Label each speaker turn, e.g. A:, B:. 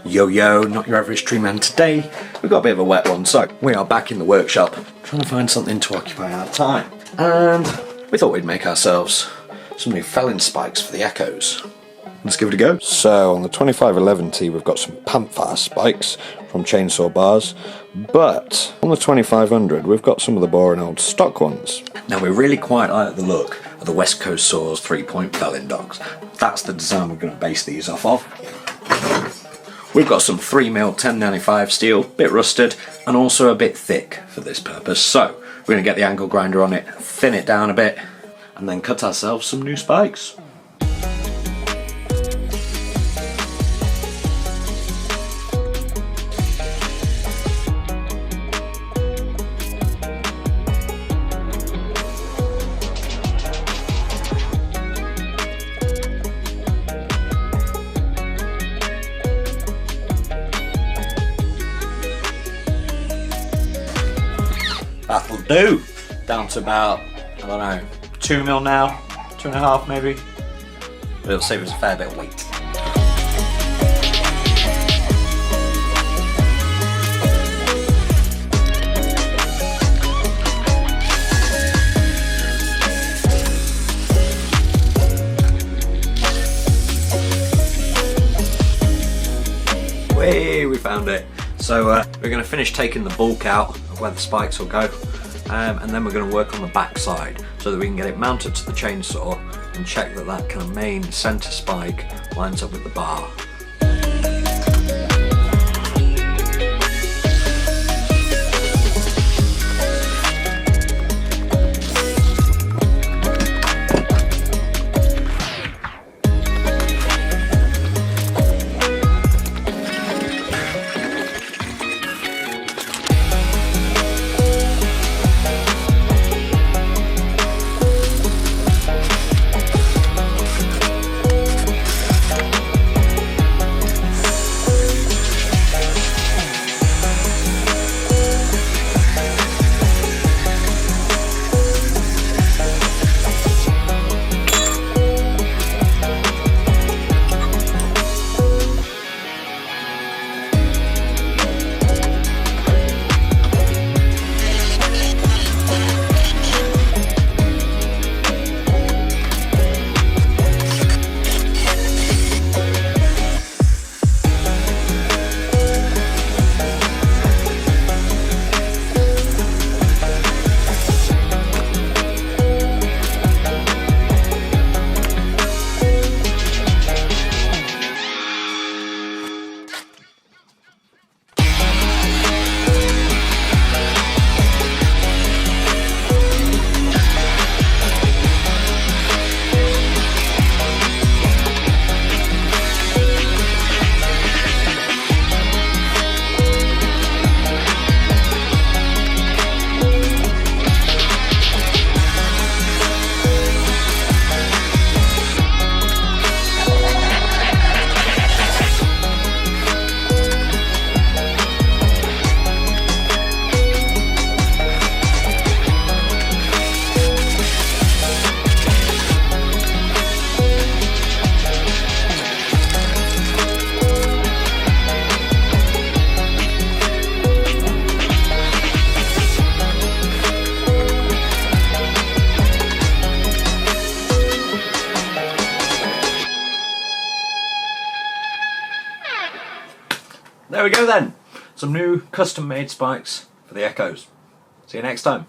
A: Yo yo, not your average tree man. Today we've got a bit of a wet one, so we are back in the workshop trying to find something to occupy our time. And we thought we'd make ourselves some new felling spikes for the echoes. Let's give it a go. So on the 2511T we've got some Panfaa spikes from Chainsaw Bars, but on the 2500 we've got some of the boring old stock ones. Now we really quite like the look of the West Coast Saws 3-point felling dogs. That's the design we're going to base these off of. We've got some 3mm 1095 steel, bit rusted and also a bit thick for this purpose. So we're going to get the angle grinder on it, thin it down a bit and then cut ourselves some new spikes. That'll do. Down to about, I don't know, 2mm now, 2.5 maybe. But it'll save us a fair bit of weight. Way, we found it. So we're going to finish taking the bulk out of where the spikes will go, and then we're going to work on the back side so that we can get it mounted to the chainsaw and check that that kind of main centre spike lines up with the bar. There we go then, some new custom made spikes for the echoes. See you next time.